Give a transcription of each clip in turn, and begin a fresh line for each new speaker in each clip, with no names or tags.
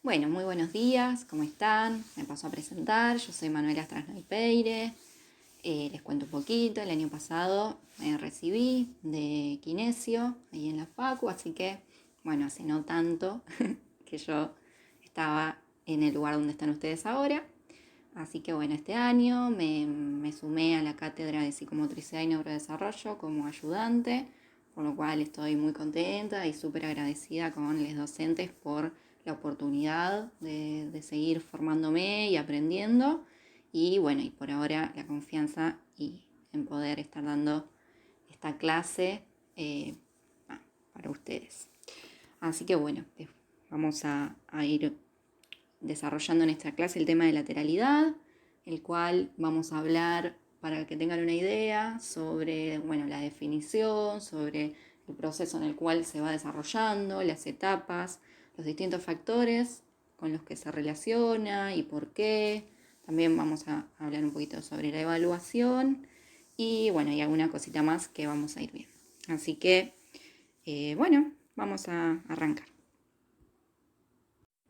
Bueno, muy buenos días, ¿cómo están? Me paso a presentar, yo soy Manuela Strasnoy Peire. Les cuento un poquito, el año pasado me recibí de kinesio ahí en la Facu, así que, bueno, hace no tanto que yo estaba en el lugar donde están ustedes ahora. Así que bueno, este año me sumé a la cátedra de psicomotricidad y neurodesarrollo como ayudante, por lo cual estoy muy contenta y súper agradecida con los docentes por la oportunidad de seguir formándome y aprendiendo. Y bueno, y por ahora la confianza y en poder estar dando esta clase eh, para ustedes. Así que bueno, vamos a ir desarrollando en esta clase el tema de lateralidad, el cual vamos a hablar para que tengan una idea sobre la definición, sobre el proceso en el cual se va desarrollando, las etapas, los distintos factores con los que se relaciona y por qué. También vamos a hablar un poquito sobre la evaluación y y alguna cosita más que vamos a ir viendo. Así que, vamos a arrancar.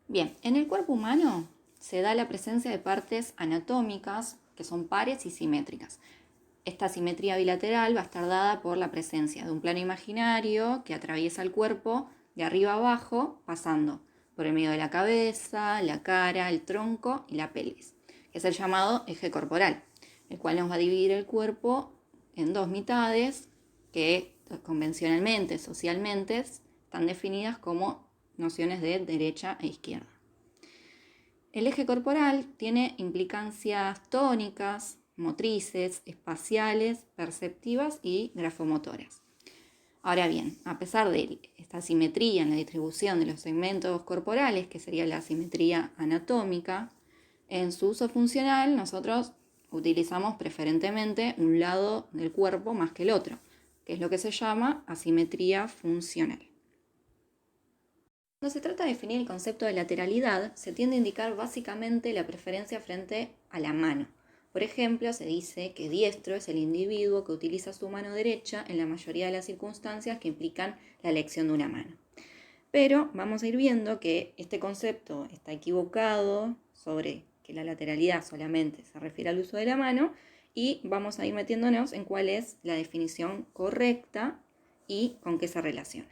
Bien, en el cuerpo humano se da la presencia de partes anatómicas que son pares y simétricas. Esta simetría bilateral va a estar dada por la presencia de un plano imaginario que atraviesa el cuerpo de arriba a abajo, pasando por el medio de la cabeza, la cara, el tronco y la pelvis, que es el llamado eje corporal, el cual nos va a dividir el cuerpo en dos mitades que convencionalmente, socialmente, están definidas como nociones de derecha e izquierda. El eje corporal tiene implicancias tónicas, motrices, espaciales, perceptivas y grafomotoras. Ahora bien, a pesar de esta simetría en la distribución de los segmentos corporales, que sería la simetría anatómica, en su uso funcional nosotros utilizamos preferentemente un lado del cuerpo más que el otro, que es lo que se llama asimetría funcional. Cuando se trata de definir el concepto de lateralidad, se tiende a indicar básicamente la preferencia frente a la mano. Por ejemplo, se dice que diestro es el individuo que utiliza su mano derecha en la mayoría de las circunstancias que implican la elección de una mano. Pero vamos a ir viendo que este concepto está equivocado sobre que la lateralidad solamente se refiere al uso de la mano y vamos a ir metiéndonos en cuál es la definición correcta y con qué se relaciona.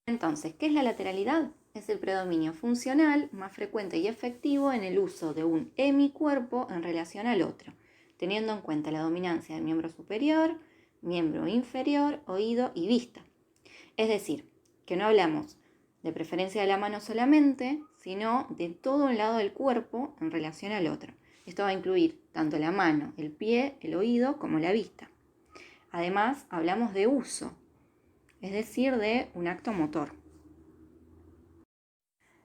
Entonces, ¿qué es la lateralidad? Es el predominio funcional más frecuente y efectivo en el uso de un hemicuerpo en relación al otro, teniendo en cuenta la dominancia del miembro superior, miembro inferior, oído y vista. Es decir, que no hablamos de preferencia de la mano solamente, sino de todo un lado del cuerpo en relación al otro. Esto va a incluir tanto la mano, el pie, el oído como la vista. Además, hablamos de uso, es decir, de un acto motor.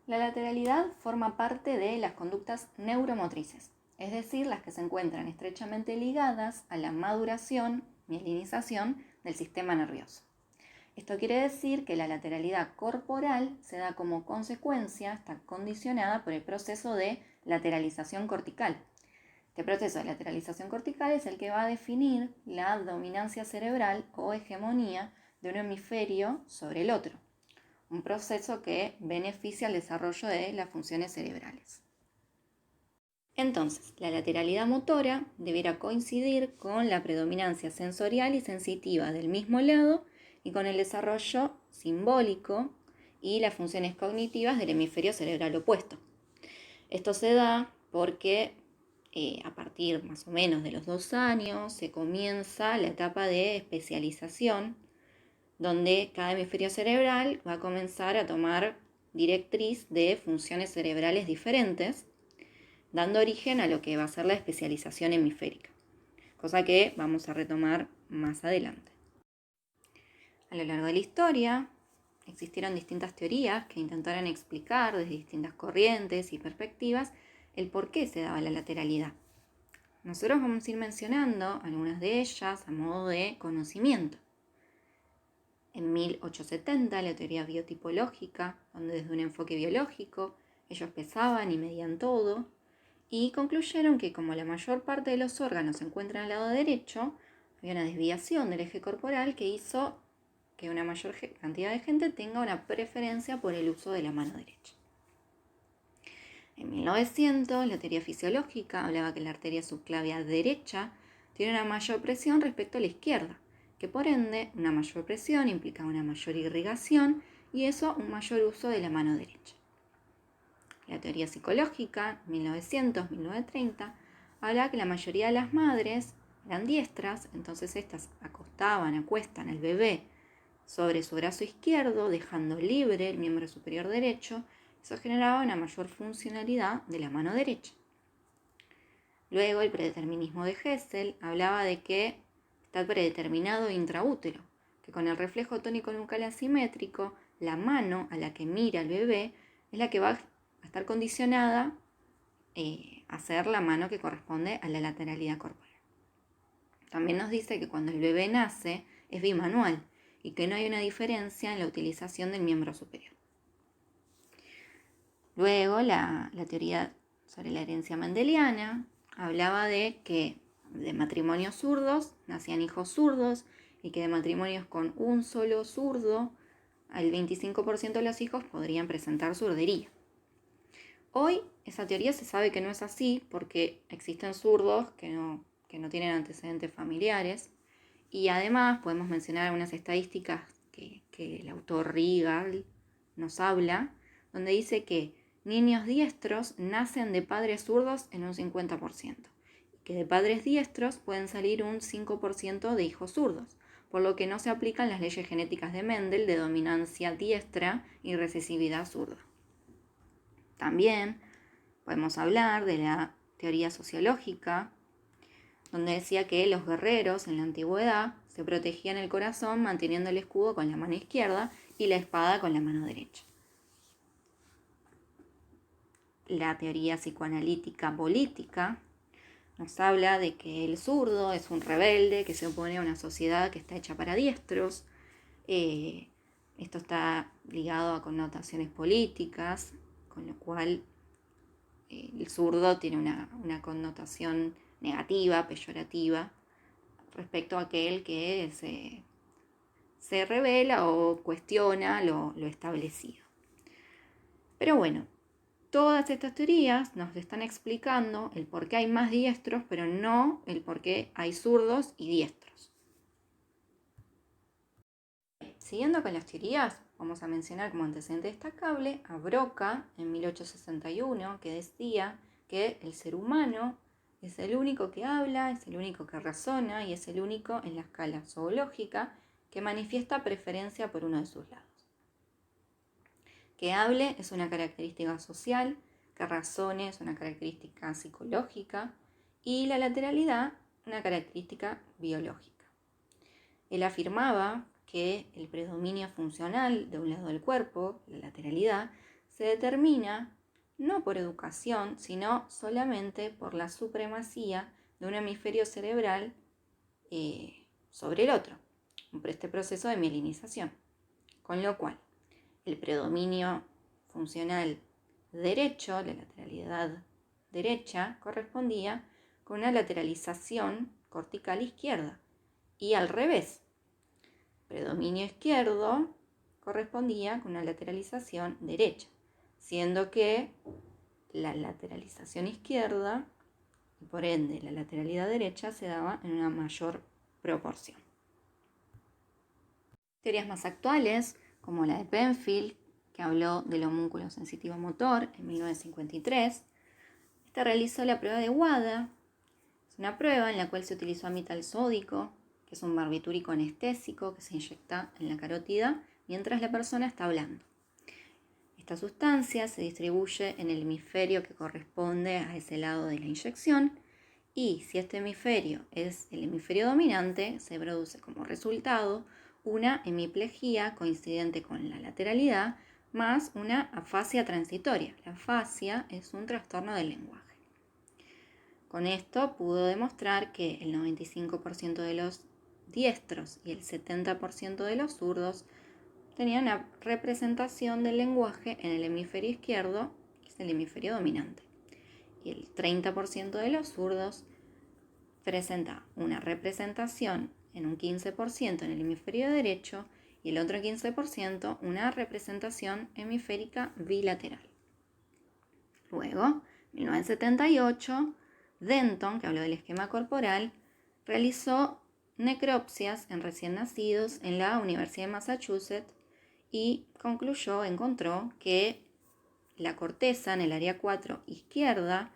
La lateralidad forma parte de las conductas neuromotrices, es decir, las que se encuentran estrechamente ligadas a la maduración, mielinización del sistema nervioso. Esto quiere decir que la lateralidad corporal se da como consecuencia, está condicionada por el proceso de lateralización cortical. Este proceso de lateralización cortical es el que va a definir la dominancia cerebral o hegemonía de un hemisferio sobre el otro, un proceso que beneficia el desarrollo de las funciones cerebrales. Entonces, la lateralidad motora deberá coincidir con la predominancia sensorial y sensitiva del mismo lado y con el desarrollo simbólico y las funciones cognitivas del hemisferio cerebral opuesto. Esto se da porque a partir más o menos de los 2 años se comienza la etapa de especialización, donde cada hemisferio cerebral va a comenzar a tomar directriz de funciones cerebrales diferentes, dando origen a lo que va a ser la especialización hemisférica, cosa que vamos a retomar más adelante. A lo largo de la historia existieron distintas teorías que intentaron explicar desde distintas corrientes y perspectivas el por qué se daba la lateralidad. Nosotros vamos a ir mencionando algunas de ellas a modo de conocimiento. En 1870, la teoría biotipológica, donde desde un enfoque biológico ellos pesaban y medían todo, y concluyeron que como la mayor parte de los órganos se encuentran al lado derecho, había una desviación del eje corporal que hizo que una mayor cantidad de gente tenga una preferencia por el uso de la mano derecha. En 1900, la teoría fisiológica hablaba que la arteria subclavia derecha tiene una mayor presión respecto a la izquierda, que por ende una mayor presión implica una mayor irrigación y eso un mayor uso de la mano derecha. La teoría psicológica, 1900-1930, habla que la mayoría de las madres eran diestras, entonces estas acuestan al bebé sobre su brazo izquierdo, dejando libre el miembro superior derecho. Eso generaba una mayor funcionalidad de la mano derecha. Luego, el predeterminismo de Hessel hablaba de que está predeterminado intraútero, que con el reflejo tónico-nucal asimétrico, la mano a la que mira el bebé es la que va a estar condicionada a ser la mano que corresponde a la lateralidad corporal. También nos dice que cuando el bebé nace es bimanual y que no hay una diferencia en la utilización del miembro superior. Luego, la teoría sobre la herencia mendeliana hablaba de que de matrimonios zurdos nacían hijos zurdos y que de matrimonios con un solo zurdo, el 25% de los hijos podrían presentar zurdería. Hoy esa teoría se sabe que no es así porque existen zurdos que no tienen antecedentes familiares y además podemos mencionar algunas estadísticas que el autor Rigal nos habla, donde dice que niños diestros nacen de padres zurdos en un 50% y que de padres diestros pueden salir un 5% de hijos zurdos, por lo que no se aplican las leyes genéticas de Mendel de dominancia diestra y recesividad zurda. También podemos hablar de la teoría sociológica, donde decía que los guerreros en la antigüedad se protegían el corazón manteniendo el escudo con la mano izquierda y la espada con la mano derecha. La teoría psicoanalítica política nos habla de que el zurdo es un rebelde que se opone a una sociedad que está hecha para diestros. Esto está ligado a connotaciones políticas, con lo cual el zurdo tiene una connotación negativa, peyorativa, respecto a aquel que se revela o cuestiona lo establecido. Pero bueno, todas estas teorías nos están explicando el por qué hay más diestros, pero no el por qué hay zurdos y diestros. Siguiendo con las teorías, vamos a mencionar como antecedente destacable a Broca en 1861, que decía que el ser humano es el único que habla, es el único que razona y es el único en la escala zoológica que manifiesta preferencia por uno de sus lados. Que hable es una característica social, que razone es una característica psicológica y la lateralidad una característica biológica. Él afirmaba que el predominio funcional de un lado del cuerpo, la lateralidad, se determina no por educación, sino solamente por la supremacía de un hemisferio cerebral sobre el otro, por este proceso de mielinización. Con lo cual, el predominio funcional derecho, la lateralidad derecha, correspondía con una lateralización cortical izquierda y al revés. Predominio izquierdo correspondía con una lateralización derecha, siendo que la lateralización izquierda y por ende la lateralidad derecha se daba en una mayor proporción. Teorías más actuales, como la de Penfield, que habló del homúnculo sensitivo motor en 1953, esta realizó la prueba de WADA. Es una prueba en la cual se utilizó amital sódico, que es un barbitúrico anestésico que se inyecta en la carótida mientras la persona está hablando. Esta sustancia se distribuye en el hemisferio que corresponde a ese lado de la inyección y si este hemisferio es el hemisferio dominante, se produce como resultado una hemiplegia coincidente con la lateralidad más una afasia transitoria. La afasia es un trastorno del lenguaje. Con esto pudo demostrar que el 95% de los diestros y el 70% de los zurdos tenían una representación del lenguaje en el hemisferio izquierdo, que es el hemisferio dominante. Y el 30% de los zurdos presenta una representación en un 15% en el hemisferio derecho y el otro 15% una representación hemisférica bilateral. Luego, en 1978, Denton, que habló del esquema corporal, realizó necropsias en recién nacidos en la Universidad de Massachusetts y encontró que la corteza en el área 4 izquierda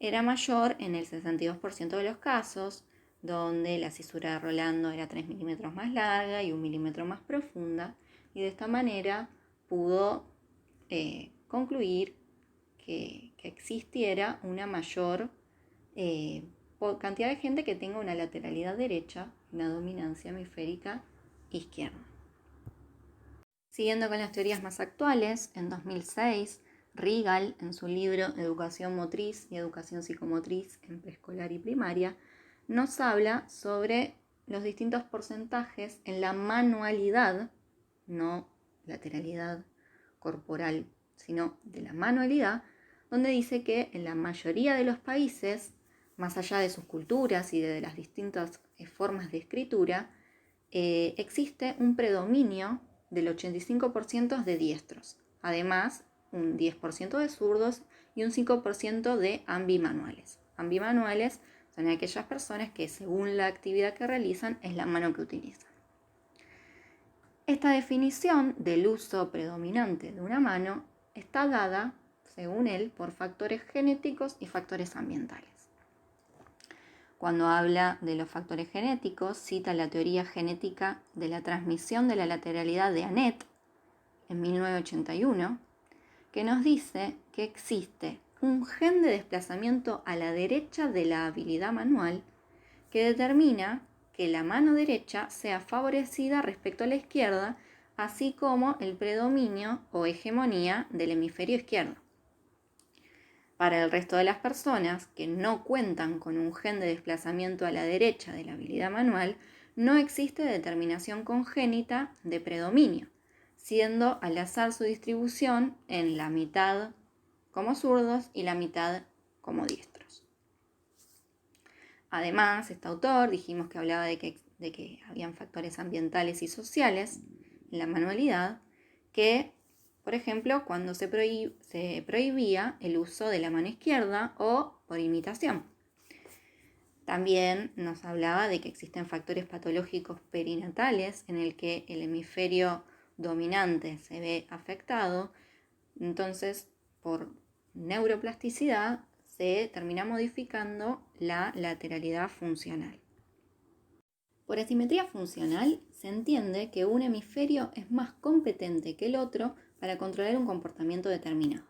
era mayor en el 62% de los casos, donde la cisura de Rolando era 3 milímetros más larga y 1 milímetro más profunda, y de esta manera pudo concluir que existiera una mayor cantidad de gente que tenga una lateralidad derecha y una dominancia hemisférica izquierda. Siguiendo con las teorías más actuales, en 2006, Rigal, en su libro Educación Motriz y Educación Psicomotriz en Preescolar y Primaria, nos habla sobre los distintos porcentajes en la manualidad, no lateralidad corporal, sino de la manualidad, donde dice que en la mayoría de los países, más allá de sus culturas y de las distintas formas de escritura, existe un predominio del 85% de diestros. Además, un 10% de zurdos y un 5% de ambimanuales. Ambimanuales son aquellas personas que, según la actividad que realizan, es la mano que utilizan. Esta definición del uso predominante de una mano está dada, según él, por factores genéticos y factores ambientales. Cuando habla de los factores genéticos, cita la teoría genética de la transmisión de la lateralidad de Annette en 1981, que nos dice que existe un gen de desplazamiento a la derecha de la habilidad manual que determina que la mano derecha sea favorecida respecto a la izquierda, así como el predominio o hegemonía del hemisferio izquierdo. Para el resto de las personas que no cuentan con un gen de desplazamiento a la derecha de la habilidad manual, no existe determinación congénita de predominio, siendo al azar su distribución en la mitad como zurdos y la mitad como diestros. Además, este autor dijimos que hablaba de que habían factores ambientales y sociales en la manualidad que, por ejemplo, cuando se prohibía el uso de la mano izquierda o por imitación. También nos hablaba de que existen factores patológicos perinatales en el que el hemisferio dominante se ve afectado. Entonces, por neuroplasticidad, se termina modificando la lateralidad funcional. Por asimetría funcional, se entiende que un hemisferio es más competente que el otro para controlar un comportamiento determinado,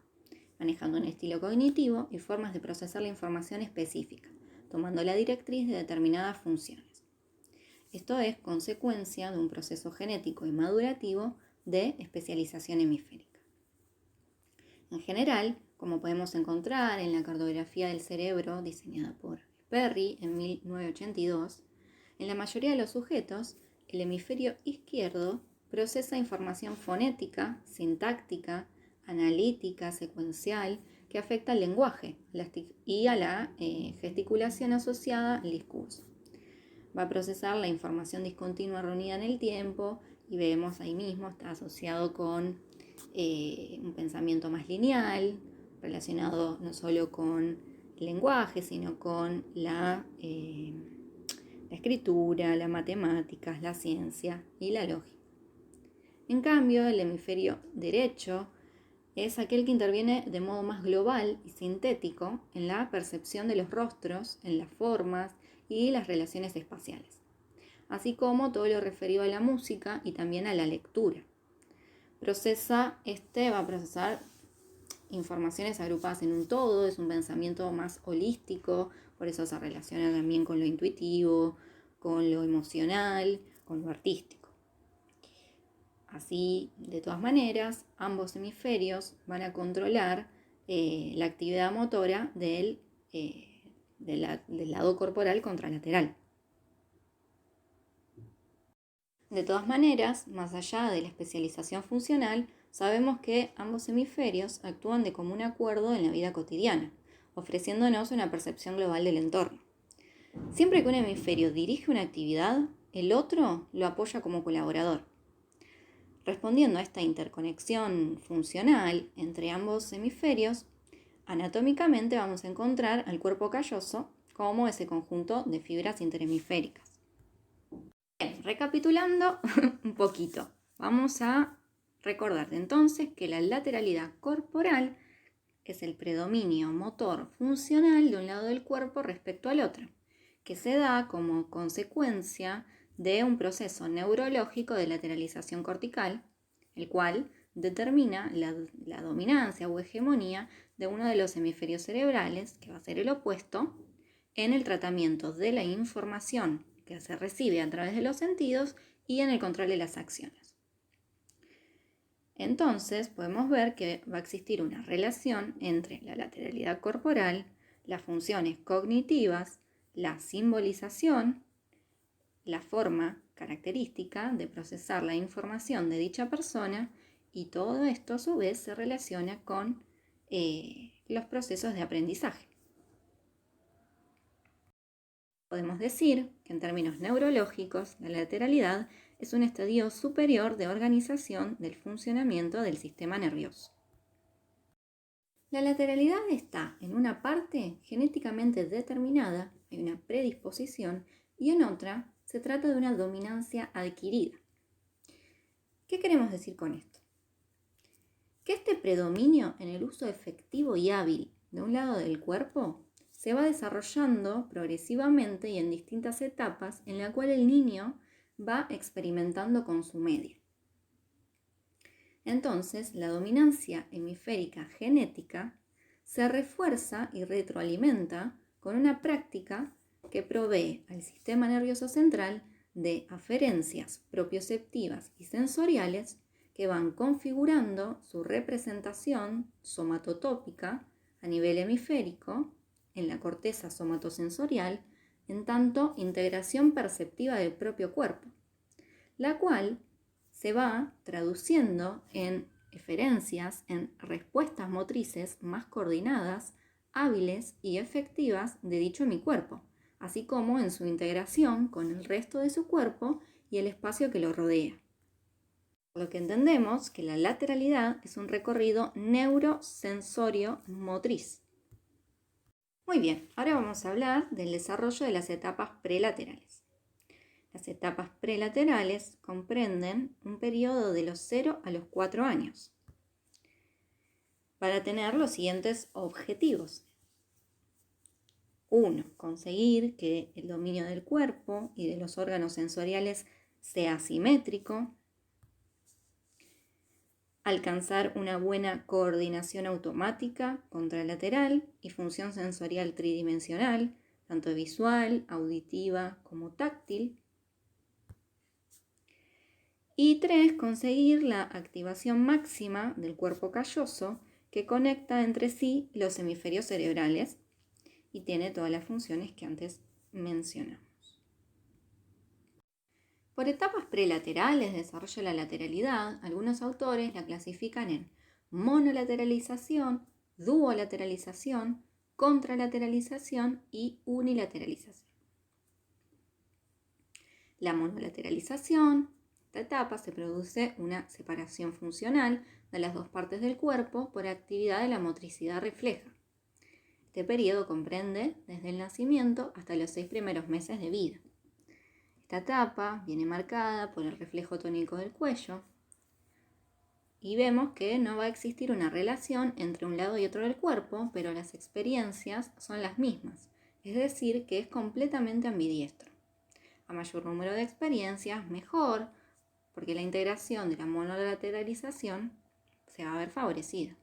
manejando un estilo cognitivo y formas de procesar la información específica, tomando la directriz de determinadas funciones. Esto es consecuencia de un proceso genético y madurativo de especialización hemisférica. En general, como podemos encontrar en la cartografía del cerebro diseñada por Perry en 1982, en la mayoría de los sujetos, el hemisferio izquierdo procesa información fonética, sintáctica, analítica, secuencial, que afecta al lenguaje y a la gesticulación asociada al discurso. Va a procesar la información discontinua reunida en el tiempo y vemos ahí mismo, está asociado con un pensamiento más lineal, relacionado no solo con el lenguaje, sino con la escritura, las matemáticas, la ciencia y la lógica. En cambio, el hemisferio derecho es aquel que interviene de modo más global y sintético en la percepción de los rostros, en las formas y las relaciones espaciales, así como todo lo referido a la música y también a la lectura. Va a procesar informaciones agrupadas en un todo, es un pensamiento más holístico, por eso se relaciona también con lo intuitivo, con lo emocional, con lo artístico. Así, de todas maneras, ambos hemisferios van a controlar la actividad motora del lado corporal contralateral. De todas maneras, más allá de la especialización funcional, sabemos que ambos hemisferios actúan de común acuerdo en la vida cotidiana, ofreciéndonos una percepción global del entorno. Siempre que un hemisferio dirige una actividad, el otro lo apoya como colaborador. Respondiendo a esta interconexión funcional entre ambos hemisferios, Anatómicamente vamos a encontrar al cuerpo calloso como ese conjunto de fibras interhemisféricas. Bien, recapitulando un poquito, vamos a recordar entonces que la lateralidad corporal es el predominio motor funcional de un lado del cuerpo respecto al otro, que se da como consecuencia de un proceso neurológico de lateralización cortical, el cual determina la dominancia o hegemonía de uno de los hemisferios cerebrales, que va a ser el opuesto, en el tratamiento de la información que se recibe a través de los sentidos y en el control de las acciones. Entonces podemos ver que va a existir una relación entre la lateralidad corporal, las funciones cognitivas, la simbolización, la forma característica de procesar la información de dicha persona, y todo esto a su vez se relaciona con los procesos de aprendizaje. Podemos decir que en términos neurológicos la lateralidad es un estadio superior de organización del funcionamiento del sistema nervioso. La lateralidad está en una parte genéticamente determinada, hay una predisposición, y en otra se trata de una dominancia adquirida. ¿Qué queremos decir con esto? Que este predominio en el uso efectivo y hábil de un lado del cuerpo se va desarrollando progresivamente y en distintas etapas en la cual el niño va experimentando con su medio. Entonces, la dominancia hemisférica genética se refuerza y retroalimenta con una práctica que provee al sistema nervioso central de aferencias propioceptivas y sensoriales que van configurando su representación somatotópica a nivel hemisférico en la corteza somatosensorial, en tanto integración perceptiva del propio cuerpo, la cual se va traduciendo en eferencias, en respuestas motrices más coordinadas, hábiles y efectivas de dicho hemicuerpo, así como en su integración con el resto de su cuerpo y el espacio que lo rodea. Por lo que entendemos que la lateralidad es un recorrido neurosensorio-motriz. Muy bien, ahora vamos a hablar del desarrollo de las etapas prelaterales. Las etapas prelaterales comprenden un periodo de los 0 a los 4 años para tener los siguientes objetivos. 1. Conseguir que el dominio del cuerpo y de los órganos sensoriales sea simétrico. Alcanzar una buena coordinación automática contralateral y función sensorial tridimensional, tanto visual, auditiva como táctil. Y 3. Conseguir la activación máxima del cuerpo calloso que conecta entre sí los hemisferios cerebrales y tiene todas las funciones que antes mencionamos. Por etapas prelaterales de desarrollo de la lateralidad, algunos autores la clasifican en monolateralización, duolateralización, contralateralización y unilateralización. La monolateralización, esta etapa se produce una separación funcional de las dos partes del cuerpo por actividad de la motricidad refleja. Este periodo comprende desde el nacimiento hasta los 6 primeros meses de vida. Esta etapa viene marcada por el reflejo tónico del cuello y vemos que no va a existir una relación entre un lado y otro del cuerpo, pero las experiencias son las mismas, es decir, que es completamente ambidiestro. A mayor número de experiencias, mejor, porque la integración de la monolateralización se va a ver favorecida.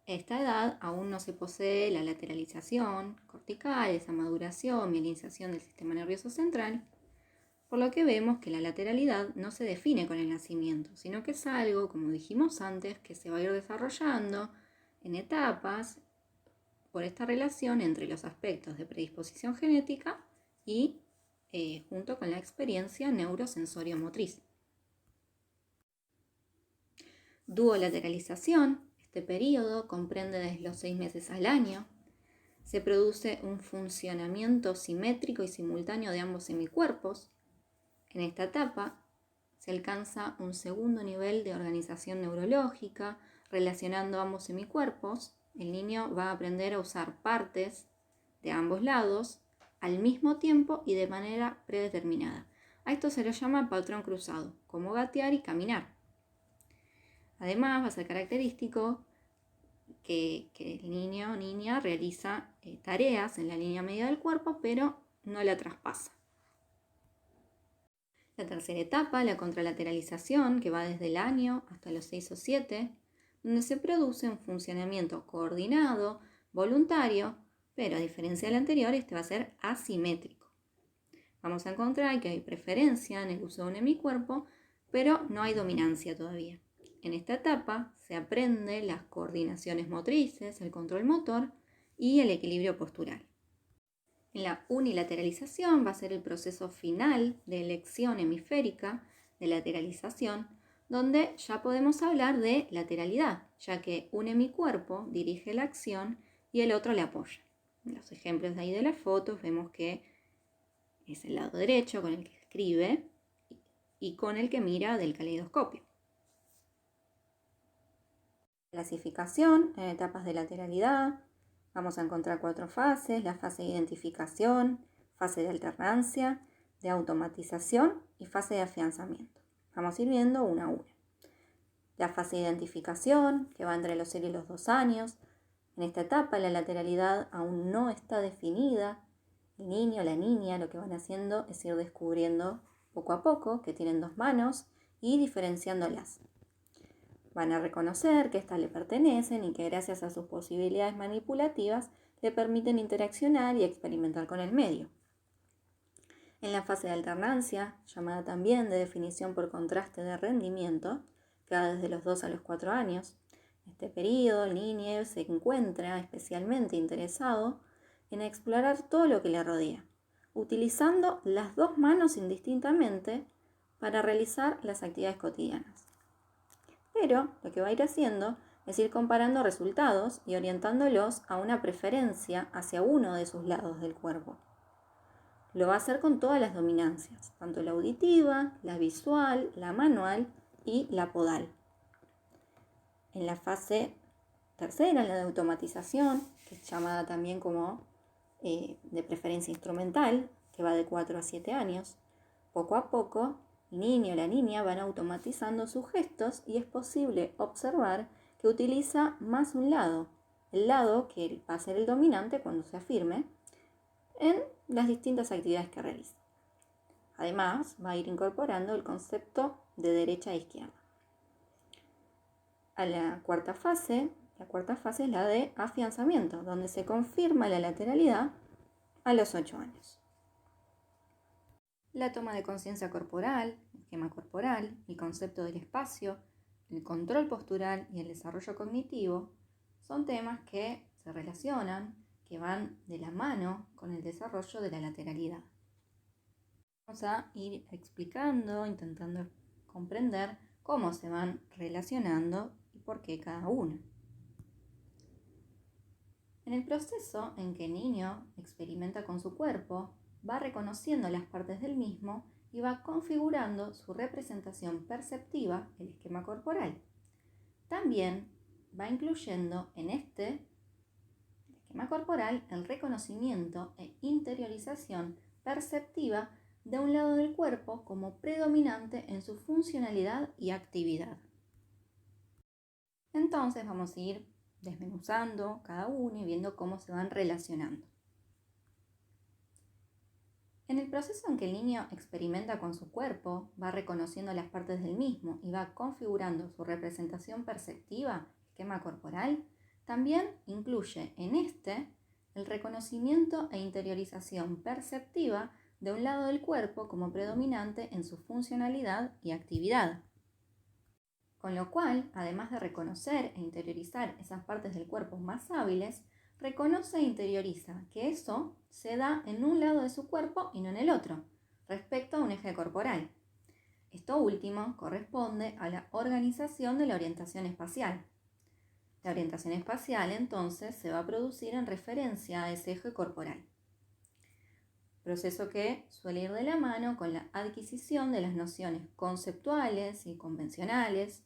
A esta edad aún no se posee la lateralización cortical, esa maduración, mielinización del sistema nervioso central, por lo que vemos que la lateralidad no se define con el nacimiento, sino que es algo, como dijimos antes, que se va a ir desarrollando en etapas por esta relación entre los aspectos de predisposición genética y junto con la experiencia neurosensorio-motriz. Duolateralización. Este periodo comprende desde los 6 meses al año. Se produce un funcionamiento simétrico y simultáneo de ambos hemicuerpos. En esta etapa se alcanza un segundo nivel de organización neurológica, relacionando ambos semicuerpos, el niño va a aprender a usar partes de ambos lados al mismo tiempo y de manera predeterminada. A esto se le llama patrón cruzado, como gatear y caminar. Además, va a ser característico que el niño o niña realiza tareas en la línea media del cuerpo, pero no la traspasa. La tercera etapa, la contralateralización, que va desde el año hasta los 6 o 7, donde se produce un funcionamiento coordinado, voluntario, pero a diferencia del anterior, este va a ser asimétrico. Vamos a encontrar que hay preferencia en el uso de un hemicuerpo, pero no hay dominancia todavía. En esta etapa se aprende las coordinaciones motrices, el control motor y el equilibrio postural. En la unilateralización va a ser el proceso final de elección hemisférica de lateralización, donde ya podemos hablar de lateralidad, ya que un hemicuerpo dirige la acción y el otro la apoya. En los ejemplos de ahí de las fotos vemos que es el lado derecho con el que escribe y con el que mira del caleidoscopio. Clasificación en etapas de lateralidad. Vamos a encontrar 4 fases: la fase de identificación, fase de alternancia, de automatización y fase de afianzamiento. Vamos a ir viendo una a una. La fase de identificación, que va entre los 0 y los 2 años. En esta etapa la lateralidad aún no está definida. El niño o la niña lo que van haciendo es ir descubriendo poco a poco que tienen 2 manos y diferenciándolas. Van a reconocer que éstas le pertenecen y que gracias a sus posibilidades manipulativas le permiten interaccionar y experimentar con el medio. En la fase de alternancia, llamada también de definición por contraste de rendimiento, que va desde los 2 a los 4 años, en este periodo el niño se encuentra especialmente interesado en explorar todo lo que le rodea, utilizando las 2 manos indistintamente para realizar las actividades cotidianas. Pero lo que va a ir haciendo es ir comparando resultados y orientándolos a una preferencia hacia uno de sus lados del cuerpo. Lo va a hacer con todas las dominancias, tanto la auditiva, la visual, la manual y la podal. En la fase tercera, la de automatización, que es llamada también como de preferencia instrumental, que va de 4 a 7 años, poco a poco el niño o la niña van automatizando sus gestos y es posible observar que utiliza más un lado, el lado que va a ser el dominante cuando se afirme, en las distintas actividades que realiza. Además, va a ir incorporando el concepto de derecha e izquierda. A la cuarta fase es la de afianzamiento, donde se confirma la lateralidad a los 8 años. La toma de conciencia corporal, el esquema corporal, el concepto del espacio, el control postural y el desarrollo cognitivo son temas que se relacionan, que van de la mano con el desarrollo de la lateralidad. Vamos a ir explicando, intentando comprender cómo se van relacionando y por qué cada una. En el proceso en que el niño experimenta con su cuerpo, va reconociendo las partes del mismo y va configurando su representación perceptiva, el esquema corporal. También va incluyendo en el esquema corporal el reconocimiento e interiorización perceptiva de un lado del cuerpo como predominante en su funcionalidad y actividad. Entonces vamos a ir desmenuzando cada uno y viendo cómo se van relacionando. En el proceso en que el niño experimenta con su cuerpo, va reconociendo las partes del mismo y va configurando su representación perceptiva, esquema corporal, también incluye en el reconocimiento e interiorización perceptiva de un lado del cuerpo como predominante en su funcionalidad y actividad. Con lo cual, además de reconocer e interiorizar esas partes del cuerpo más hábiles, reconoce e interioriza que eso se da en un lado de su cuerpo y no en el otro, respecto a un eje corporal. Esto último corresponde a la organización de la orientación espacial. La orientación espacial, entonces, se va a producir en referencia a ese eje corporal. Proceso que suele ir de la mano con la adquisición de las nociones conceptuales y convenciones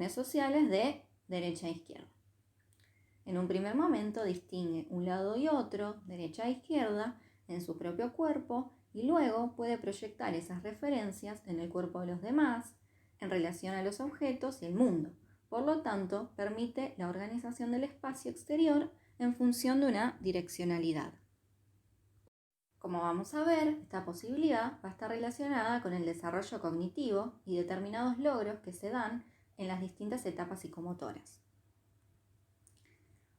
sociales de derecha e izquierda. En un primer momento distingue un lado y otro, derecha e izquierda, en su propio cuerpo y luego puede proyectar esas referencias en el cuerpo de los demás en relación a los objetos y el mundo. Por lo tanto, permite la organización del espacio exterior en función de una direccionalidad. Como vamos a ver, esta posibilidad va a estar relacionada con el desarrollo cognitivo y determinados logros que se dan en las distintas etapas psicomotoras.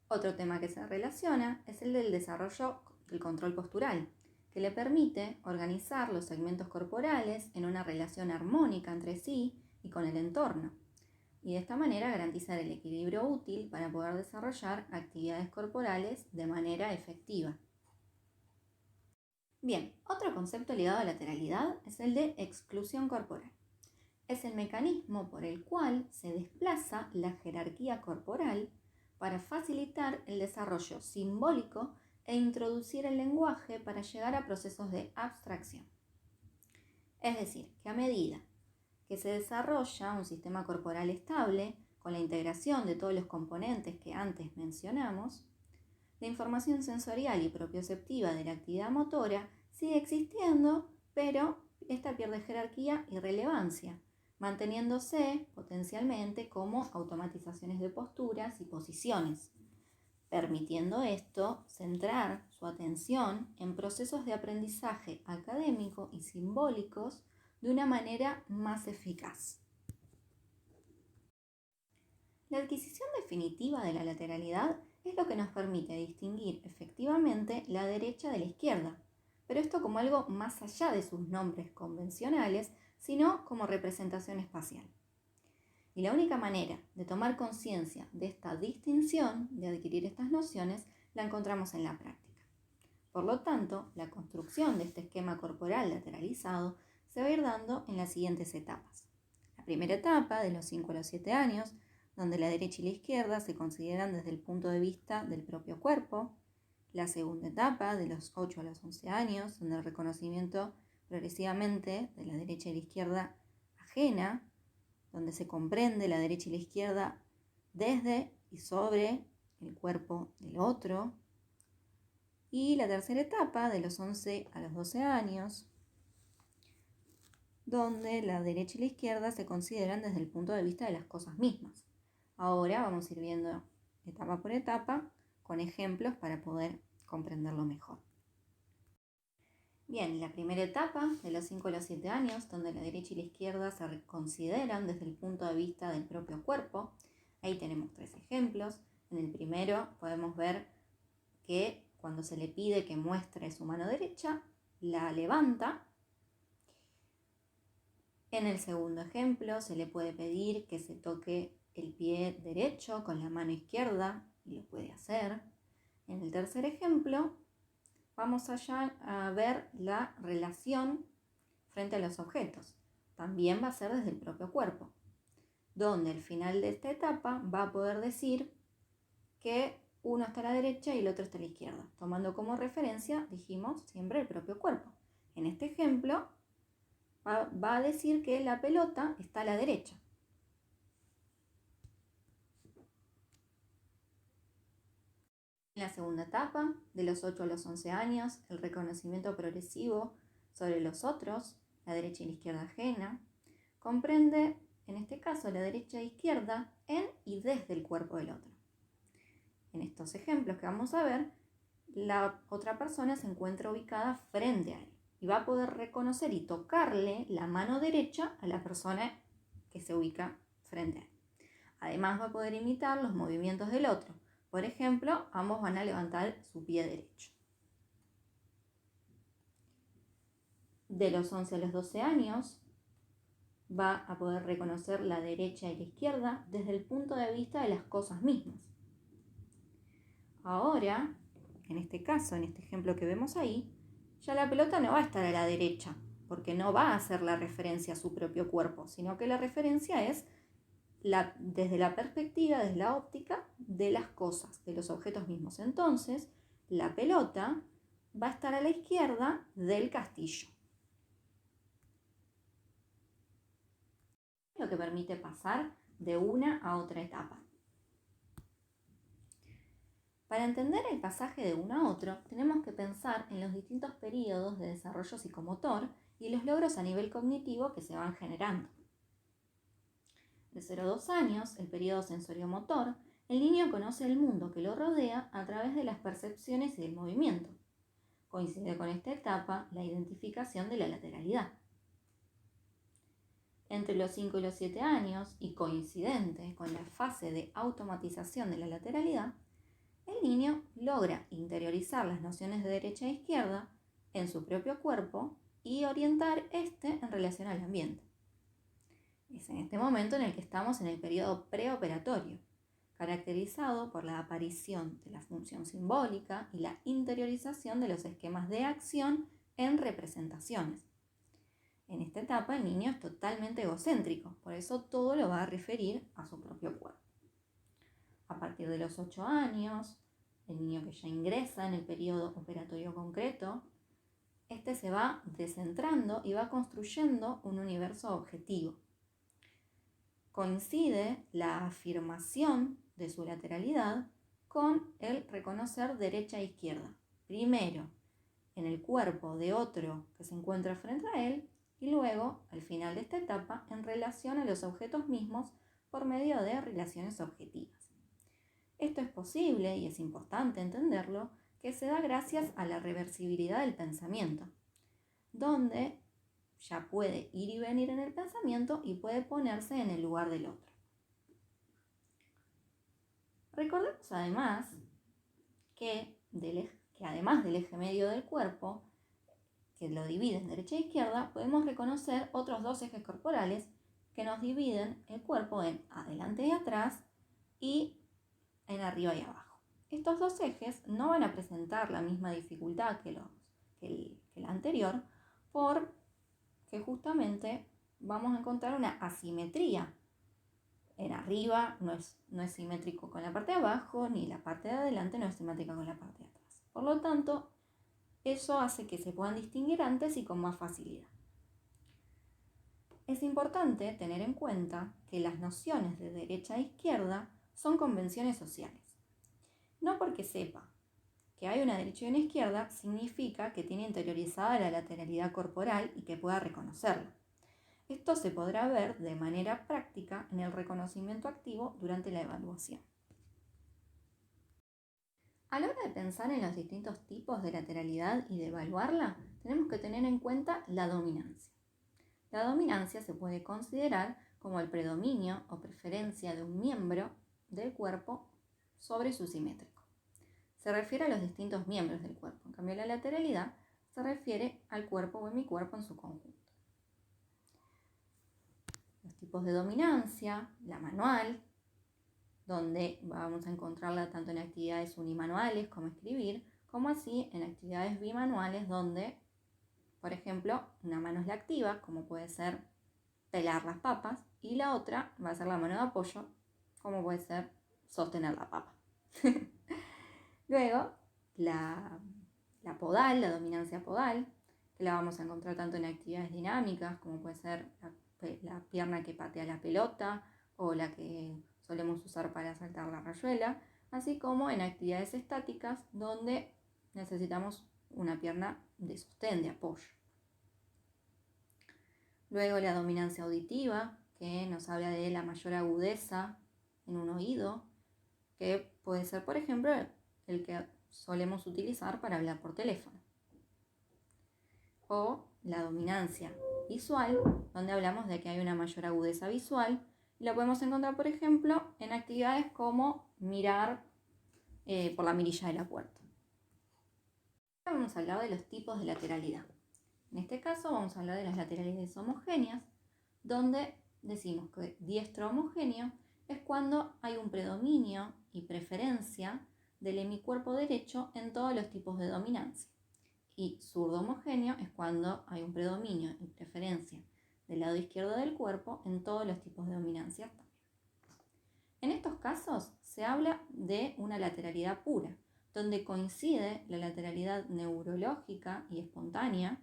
Otro tema que se relaciona es el del desarrollo del control postural, que le permite organizar los segmentos corporales en una relación armónica entre sí y con el entorno, y de esta manera garantizar el equilibrio útil para poder desarrollar actividades corporales de manera efectiva. Bien, otro concepto ligado a la lateralidad es el de exclusión corporal. Es el mecanismo por el cual se desplaza la jerarquía corporal para facilitar el desarrollo simbólico e introducir el lenguaje para llegar a procesos de abstracción. Es decir, que a medida que se desarrolla un sistema corporal estable, con la integración de todos los componentes que antes mencionamos, la información sensorial y propioceptiva de la actividad motora sigue existiendo, pero esta pierde jerarquía y relevancia, manteniéndose potencialmente como automatizaciones de posturas y posiciones, permitiendo esto centrar su atención en procesos de aprendizaje académico y simbólicos de una manera más eficaz. La adquisición definitiva de la lateralidad es lo que nos permite distinguir efectivamente la derecha de la izquierda, pero esto como algo más allá de sus nombres convencionales, sino como representación espacial. Y la única manera de tomar conciencia de esta distinción, de adquirir estas nociones, la encontramos en la práctica. Por lo tanto, la construcción de este esquema corporal lateralizado se va a ir dando en las siguientes etapas. La primera etapa, de los 5 a los 7 años, donde la derecha y la izquierda se consideran desde el punto de vista del propio cuerpo. La segunda etapa, de los 8 a los 11 años, donde el reconocimiento progresivamente de la derecha y la izquierda ajena, donde se comprende la derecha y la izquierda desde y sobre el cuerpo del otro. Y la tercera etapa, de los 11 a los 12 años, donde la derecha y la izquierda se consideran desde el punto de vista de las cosas mismas. Ahora vamos a ir viendo etapa por etapa con ejemplos para poder comprenderlo mejor. Bien, la primera etapa, de los 5 a los 7 años, donde la derecha y la izquierda se consideran desde el punto de vista del propio cuerpo. Ahí tenemos 3 ejemplos. En el primero podemos ver que cuando se le pide que muestre su mano derecha, la levanta. En el segundo ejemplo se le puede pedir que se toque el pie derecho con la mano izquierda y lo puede hacer. En el tercer ejemplo vamos allá a ver la relación frente a los objetos. También va a ser desde el propio cuerpo, donde al final de esta etapa va a poder decir que uno está a la derecha y el otro está a la izquierda, tomando como referencia, dijimos, siempre el propio cuerpo. En este ejemplo va a decir que la pelota está a la derecha. En la segunda etapa, de los 8 a los 11 años, el reconocimiento progresivo sobre los otros, la derecha y la izquierda ajena, comprende, en este caso, la derecha e izquierda en y desde el cuerpo del otro. En estos ejemplos que vamos a ver, la otra persona se encuentra ubicada frente a él y va a poder reconocer y tocarle la mano derecha a la persona que se ubica frente a él. Además va a poder imitar los movimientos del otro. Por ejemplo, ambos van a levantar su pie derecho. De los 11 a los 12 años va a poder reconocer la derecha y la izquierda desde el punto de vista de las cosas mismas. Ahora, en este caso, en este ejemplo que vemos ahí, ya la pelota no va a estar a la derecha, porque no va a hacer la referencia a su propio cuerpo, sino que la referencia es desde la perspectiva, desde la óptica de las cosas, de los objetos mismos. Entonces, la pelota va a estar a la izquierda del castillo. Lo que permite pasar de una a otra etapa. Para entender el pasaje de uno a otro, tenemos que pensar en los distintos periodos de desarrollo psicomotor y los logros a nivel cognitivo que se van generando. De 0 a 2 años, el periodo sensoriomotor, el niño conoce el mundo que lo rodea a través de las percepciones y del movimiento. Coincide con esta etapa la identificación de la lateralidad. Entre los 5 y los 7 años, y coincidente con la fase de automatización de la lateralidad, el niño logra interiorizar las nociones de derecha e izquierda en su propio cuerpo y orientar este en relación al ambiente. Es en este momento en el que estamos en el periodo preoperatorio, caracterizado por la aparición de la función simbólica y la interiorización de los esquemas de acción en representaciones. En esta etapa el niño es totalmente egocéntrico, por eso todo lo va a referir a su propio cuerpo. A partir de los 8 años, el niño que ya ingresa en el periodo operatorio concreto, este se va descentrando y va construyendo un universo objetivo. Coincide la afirmación de su lateralidad con el reconocer derecha e izquierda. Primero, en el cuerpo de otro que se encuentra frente a él, y luego, al final de esta etapa, en relación a los objetos mismos por medio de relaciones objetivas. Esto es posible, y es importante entenderlo, que se da gracias a la reversibilidad del pensamiento, donde ya puede ir y venir en el pensamiento y puede ponerse en el lugar del otro. Recordemos además que además del eje medio del cuerpo, que lo divide en derecha e izquierda, podemos reconocer otros dos ejes corporales que nos dividen el cuerpo en adelante y atrás y en arriba y abajo. Estos dos ejes no van a presentar la misma dificultad que el anterior, porque justamente vamos a encontrar una asimetría. En arriba no es simétrico con la parte de abajo, ni la parte de adelante no es simétrica con la parte de atrás. Por lo tanto, eso hace que se puedan distinguir antes y con más facilidad. Es importante tener en cuenta que las nociones de derecha e izquierda son convenciones sociales. No porque sepa que hay una derecha y una izquierda significa que tiene interiorizada la lateralidad corporal y que pueda reconocerla. Esto se podrá ver de manera práctica en el reconocimiento activo durante la evaluación. A la hora de pensar en los distintos tipos de lateralidad y de evaluarla, tenemos que tener en cuenta la dominancia. La dominancia se puede considerar como el predominio o preferencia de un miembro del cuerpo sobre su simétrico. Se refiere a los distintos miembros del cuerpo. En cambio, la lateralidad se refiere al cuerpo o hemiscuerpo en su conjunto. Los tipos de dominancia, la manual, donde vamos a encontrarla tanto en actividades unimanuales como escribir, como así en actividades bimanuales donde, por ejemplo, una mano es la activa, como puede ser pelar las papas, y la otra va a ser la mano de apoyo, como puede ser sostener la papa. Luego, la podal, la dominancia podal, que la vamos a encontrar tanto en actividades dinámicas, como puede ser la pierna que patea la pelota o la que solemos usar para saltar la rayuela, así como en actividades estáticas donde necesitamos una pierna de sostén, de apoyo. Luego la dominancia auditiva, que nos habla de la mayor agudeza en un oído, que puede ser, por ejemplo, el que solemos utilizar para hablar por teléfono. O la dominancia visual, donde hablamos de que hay una mayor agudeza visual, y la podemos encontrar, por ejemplo, en actividades como mirar por la mirilla de la puerta. Ahora vamos a hablar de los tipos de lateralidad. En este caso vamos a hablar de las lateralidades homogéneas, donde decimos que diestro homogéneo es cuando hay un predominio y preferencia del hemicuerpo derecho en todos los tipos de dominancia. Y zurdo homogéneo es cuando hay un predominio y preferencia del lado izquierdo del cuerpo en todos los tipos de dominancia también. En estos casos se habla de una lateralidad pura, donde coincide la lateralidad neurológica y espontánea,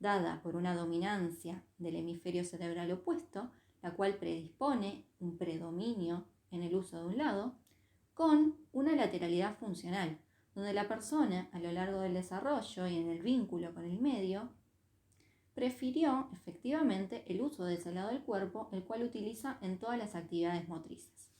dada por una dominancia del hemisferio cerebral opuesto, la cual predispone un predominio en el uso de un lado, con una lateralidad funcional, donde la persona a lo largo del desarrollo y en el vínculo con el medio prefirió efectivamente el uso de ese lado del cuerpo, el cual utiliza en todas las actividades motrices.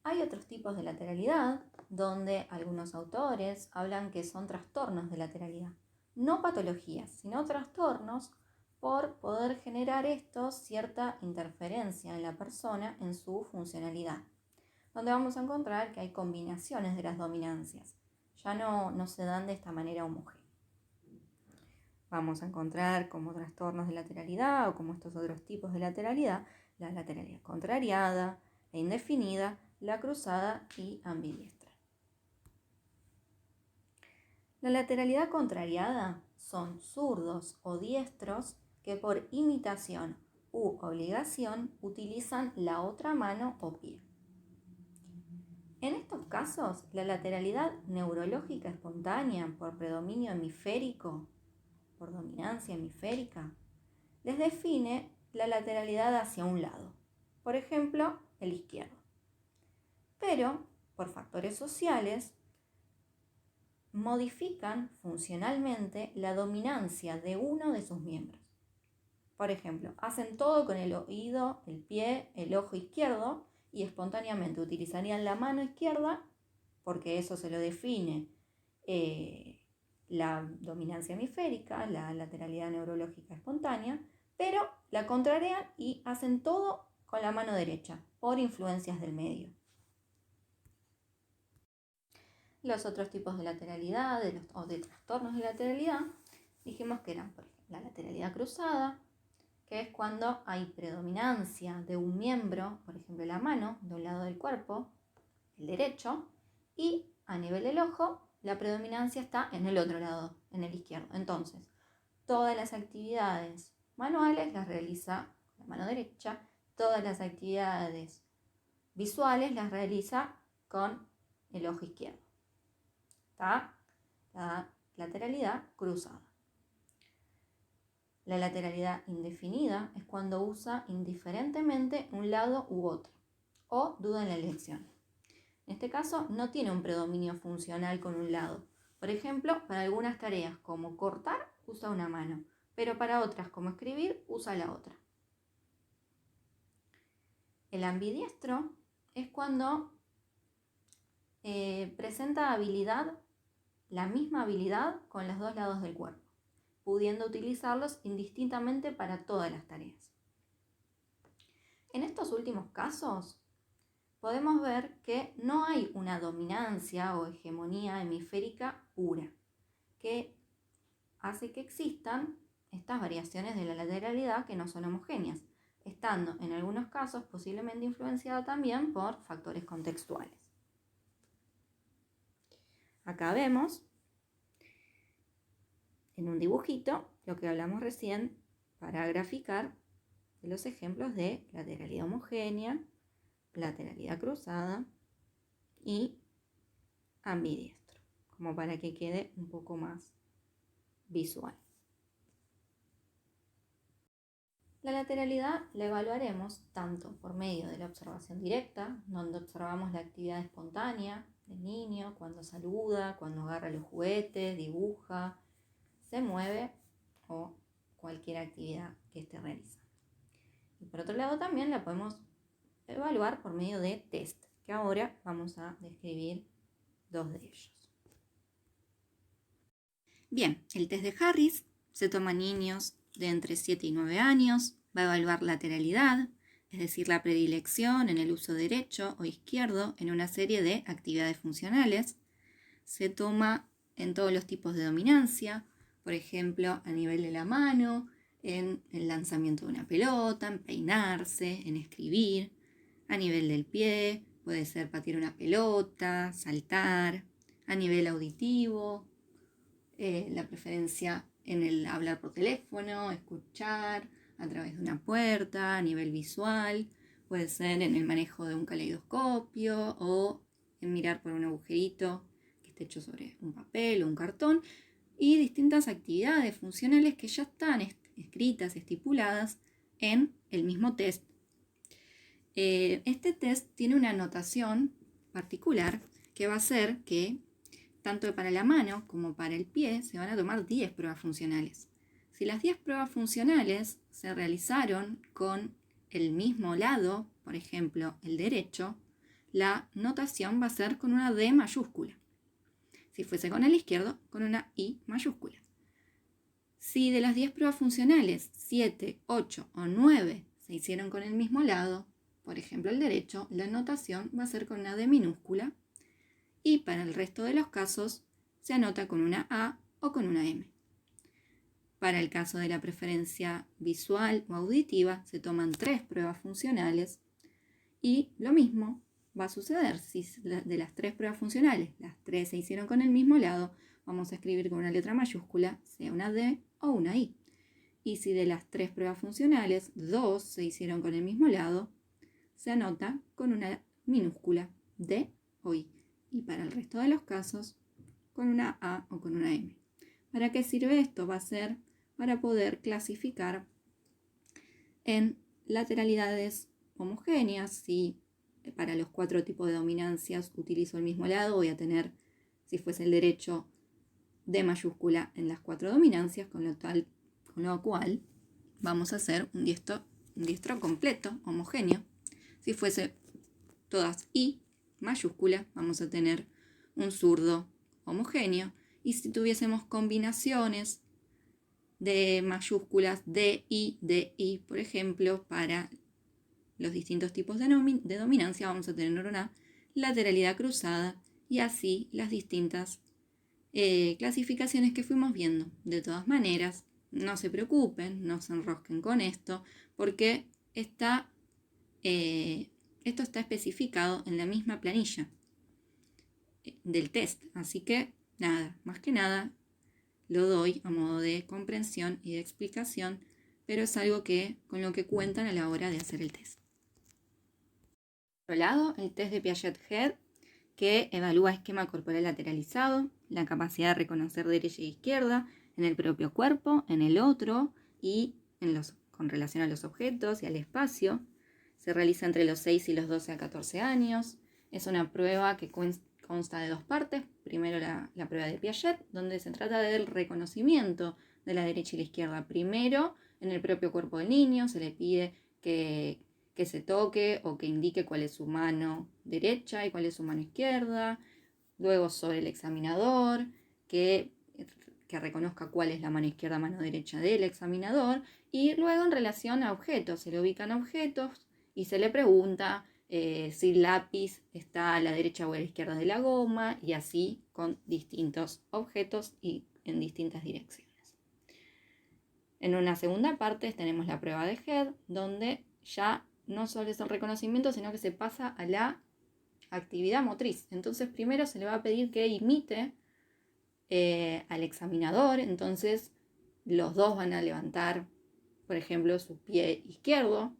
Hay otros tipos de lateralidad, donde algunos autores hablan que son trastornos de lateralidad. No patologías, sino trastornos por poder generar esto cierta interferencia en la persona en su funcionalidad, donde vamos a encontrar que hay combinaciones de las dominancias, ya no se dan de esta manera homogénea. Vamos a encontrar como trastornos de lateralidad o como estos otros tipos de lateralidad, la lateralidad contrariada, la indefinida, la cruzada y ambidiestra. La lateralidad contrariada son zurdos o diestros que por imitación u obligación utilizan la otra mano o pie. En estos casos, la lateralidad neurológica espontánea por predominio hemisférico, por dominancia hemisférica, les define la lateralidad hacia un lado, por ejemplo, el izquierdo. Pero, por factores sociales, modifican funcionalmente la dominancia de uno de sus miembros. Por ejemplo, hacen todo con el oído, el pie, el ojo izquierdo y espontáneamente utilizarían la mano izquierda porque eso se lo define la dominancia hemisférica, la lateralidad neurológica espontánea, pero la contrarian y hacen todo con la mano derecha por influencias del medio. Los otros tipos de lateralidad o de trastornos de lateralidad dijimos que eran, por ejemplo, la lateralidad cruzada, que es cuando hay predominancia de un miembro, por ejemplo la mano, de un lado del cuerpo, el derecho, y a nivel del ojo, la predominancia está en el otro lado, en el izquierdo. Entonces, todas las actividades manuales las realiza la mano derecha, todas las actividades visuales las realiza con el ojo izquierdo. Está la lateralidad cruzada. La lateralidad indefinida es cuando usa indiferentemente un lado u otro, o duda en la elección. En este caso no tiene un predominio funcional con un lado. Por ejemplo, para algunas tareas como cortar usa una mano, pero para otras como escribir usa la otra. El ambidiestro es cuando presenta habilidad, la misma habilidad con los dos lados del cuerpo, pudiendo utilizarlos indistintamente para todas las tareas. En estos últimos casos, podemos ver que no hay una dominancia o hegemonía hemisférica pura, que hace que existan estas variaciones de la lateralidad que no son homogéneas, estando en algunos casos posiblemente influenciada también por factores contextuales. Acá vemos en un dibujito lo que hablamos recién para graficar de los ejemplos de lateralidad homogénea, lateralidad cruzada y ambidiestro, como para que quede un poco más visual. La lateralidad la evaluaremos tanto por medio de la observación directa, donde observamos la actividad espontánea del niño, cuando saluda, cuando agarra los juguetes, dibuja, se mueve o cualquier actividad que esté realizando. Y por otro lado también la podemos evaluar por medio de test, que ahora vamos a describir dos de ellos. Bien, el test de Harris se toma en niños de entre 7 y 9 años, va a evaluar lateralidad, es decir, la predilección en el uso derecho o izquierdo en una serie de actividades funcionales. Se toma en todos los tipos de dominancia, por ejemplo, a nivel de la mano, en el lanzamiento de una pelota, en peinarse, en escribir, a nivel del pie, puede ser patear una pelota, saltar, a nivel auditivo, la preferencia en el hablar por teléfono, escuchar a través de una puerta, a nivel visual, puede ser en el manejo de un caleidoscopio o en mirar por un agujerito que esté hecho sobre un papel o un cartón, y distintas actividades funcionales que ya están escritas, estipuladas en el mismo test. Este test tiene una notación particular que va a hacer que tanto para la mano como para el pie se van a tomar 10 pruebas funcionales. Si las 10 pruebas funcionales se realizaron con el mismo lado, por ejemplo, el derecho, la notación va a ser con una D mayúscula. Si fuese con el izquierdo, con una I mayúscula. Si de las 10 pruebas funcionales, 7, 8 o 9 se hicieron con el mismo lado, por ejemplo el derecho, la notación va a ser con una D minúscula y para el resto de los casos se anota con una A o con una M. Para el caso de la preferencia visual o auditiva se toman 3 pruebas funcionales y lo mismo va a suceder. Si de las 3 pruebas funcionales, las 3 se hicieron con el mismo lado, vamos a escribir con una letra mayúscula, sea una D o una I. Y si de las 3 pruebas funcionales, 2 se hicieron con el mismo lado, se anota con una minúscula, D o I. Y para el resto de los casos, con una A o con una M. ¿Para qué sirve esto? Va a ser para poder clasificar en lateralidades homogéneas. Si para los 4 tipos de dominancias utilizo el mismo lado, voy a tener, si fuese el derecho, D mayúscula en las 4 dominancias, con lo cual vamos a hacer un diestro completo, homogéneo. Si fuese todas I mayúscula, vamos a tener un zurdo homogéneo. Y si tuviésemos combinaciones de mayúsculas DI, por ejemplo, para los distintos tipos de dominancia, vamos a tener una lateralidad cruzada y así las distintas clasificaciones que fuimos viendo. De todas maneras, no se preocupen, no se enrosquen con esto, porque esto está especificado en la misma planilla del test. Así que nada, más que nada, lo doy a modo de comprensión y de explicación, pero es algo con lo que cuentan a la hora de hacer el test. Por otro lado, el test de Piaget-Head, que evalúa esquema corporal lateralizado, la capacidad de reconocer derecha e izquierda en el propio cuerpo, en el otro y con relación a los objetos y al espacio. Se realiza entre los 6 y los 12 a 14 años. Es una prueba que consta de 2 partes. Primero la prueba de Piaget, donde se trata del reconocimiento de la derecha y la izquierda. Primero, en el propio cuerpo del niño, se le pide que se toque o que indique cuál es su mano derecha y cuál es su mano izquierda. Luego sobre el examinador, que reconozca cuál es la mano izquierda, mano derecha del examinador. Y luego en relación a objetos, se le ubican objetos y se le pregunta si el lápiz está a la derecha o a la izquierda de la goma, y así con distintos objetos y en distintas direcciones. En una segunda parte tenemos la prueba de Head, donde ya no solo es el reconocimiento, sino que se pasa a la actividad motriz. Entonces primero se le va a pedir que imite al examinador. Entonces los dos van a levantar, por ejemplo, su pie izquierdo.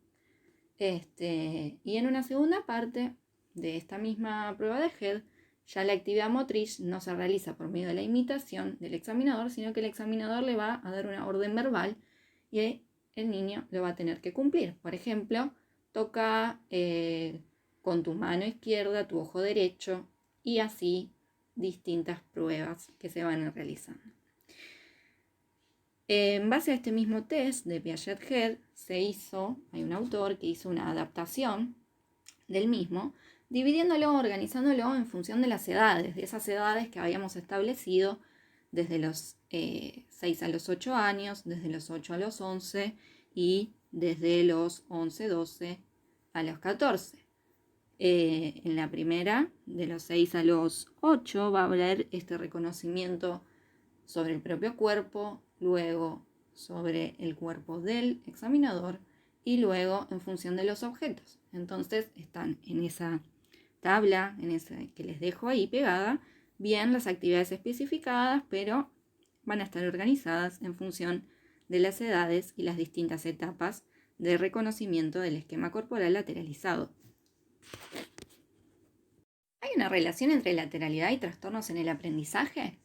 Y en una segunda parte de esta misma prueba de Head, ya la actividad motriz no se realiza por medio de la imitación del examinador, sino que el examinador le va a dar una orden verbal y el niño lo va a tener que cumplir. Por ejemplo, toca con tu mano izquierda tu ojo derecho, y así distintas pruebas que se van realizando. En base a este mismo test de Piaget-Head hay un autor que hizo una adaptación del mismo, dividiéndolo, organizándolo en función de las edades, de esas edades que habíamos establecido desde los 6 a los 8 años, desde los 8 a los 11 y desde los 11, 12 a los 14. En la primera, de los 6 a los 8, va a haber este reconocimiento sobre el propio cuerpo, luego sobre el cuerpo del examinador y luego en función de los objetos. Entonces están en esa tabla, que les dejo ahí pegada, bien las actividades especificadas, pero van a estar organizadas en función de las edades y las distintas etapas de reconocimiento del esquema corporal lateralizado. ¿Hay una relación entre lateralidad y trastornos en el aprendizaje?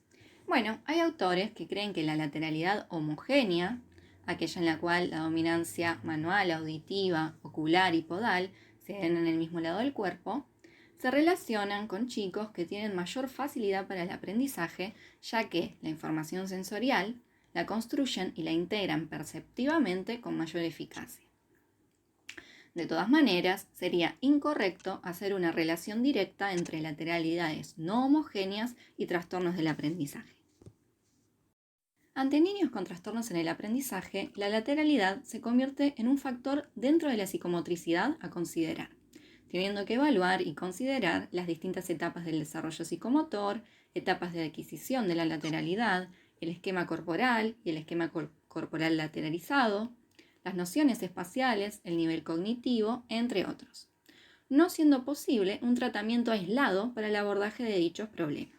Bueno, hay autores que creen que la lateralidad homogénea, aquella en la cual la dominancia manual, auditiva, ocular y podal se ven en el mismo lado del cuerpo, se relacionan con chicos que tienen mayor facilidad para el aprendizaje, ya que la información sensorial la construyen y la integran perceptivamente con mayor eficacia. De todas maneras, sería incorrecto hacer una relación directa entre lateralidades no homogéneas y trastornos del aprendizaje. Ante niños con trastornos en el aprendizaje, la lateralidad se convierte en un factor dentro de la psicomotricidad a considerar, teniendo que evaluar y considerar las distintas etapas del desarrollo psicomotor, etapas de adquisición de la lateralidad, el esquema corporal y el esquema corporal lateralizado, las nociones espaciales, el nivel cognitivo, entre otros, no siendo posible un tratamiento aislado para el abordaje de dichos problemas.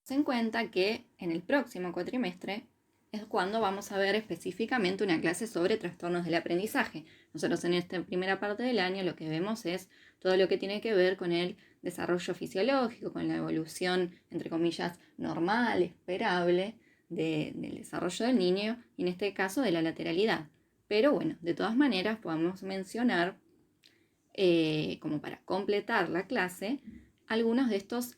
Ten en cuenta que en el próximo cuatrimestre es cuando vamos a ver específicamente una clase sobre trastornos del aprendizaje. Nosotros en esta primera parte del año lo que vemos es todo lo que tiene que ver con el desarrollo fisiológico, con la evolución, entre comillas, normal, esperable del desarrollo del niño y en este caso de la lateralidad. Pero bueno, de todas maneras podemos mencionar, como para completar la clase, algunos de estos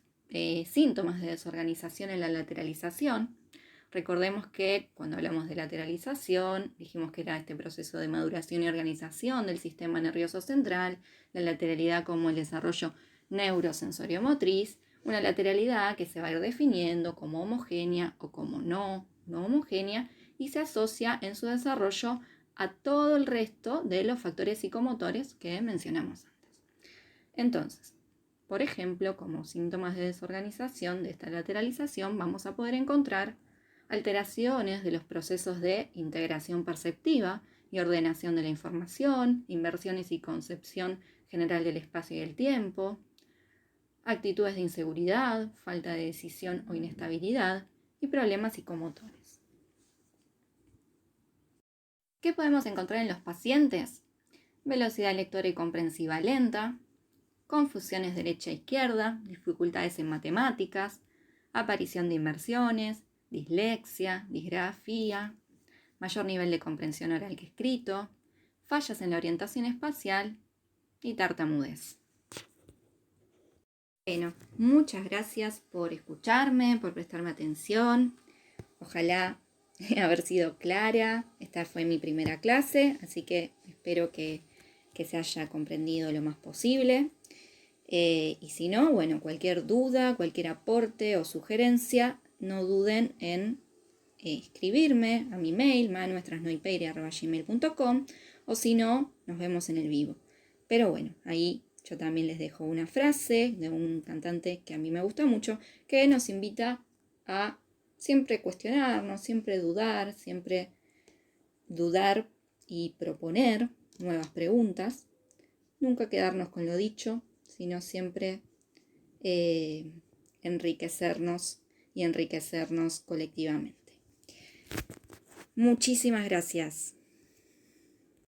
síntomas de desorganización en la lateralización. Recordemos que cuando hablamos de lateralización, dijimos que era este proceso de maduración y organización del sistema nervioso central, la lateralidad como el desarrollo neurosensorio-motriz, una lateralidad que se va a ir definiendo como homogénea o como no homogénea y se asocia en su desarrollo a todo el resto de los factores psicomotores que mencionamos antes. Entonces, por ejemplo, como síntomas de desorganización de esta lateralización vamos a poder encontrar alteraciones de los procesos de integración perceptiva y ordenación de la información, inversiones y concepción general del espacio y el tiempo, actitudes de inseguridad, falta de decisión o inestabilidad y problemas psicomotores. ¿Qué podemos encontrar en los pacientes? Velocidad lectora y comprensiva lenta, confusiones derecha-izquierda, dificultades en matemáticas, aparición de inversiones, dislexia, disgrafía, mayor nivel de comprensión oral que escrito, fallas en la orientación espacial y tartamudez. Bueno, muchas gracias por escucharme, por prestarme atención. Ojalá haber sido clara. Esta fue mi primera clase, así que espero que se haya comprendido lo más posible. Y si no, bueno, cualquier duda, cualquier aporte o sugerencia, no duden en escribirme a mi mail, manuestrasnoipeire@gmail.com, o si no, nos vemos en el vivo. Pero bueno, ahí yo también les dejo una frase de un cantante que a mí me gusta mucho, que nos invita a siempre cuestionarnos, siempre dudar y proponer nuevas preguntas, nunca quedarnos con lo dicho, sino siempre enriquecernos y enriquecernos colectivamente. Muchísimas gracias.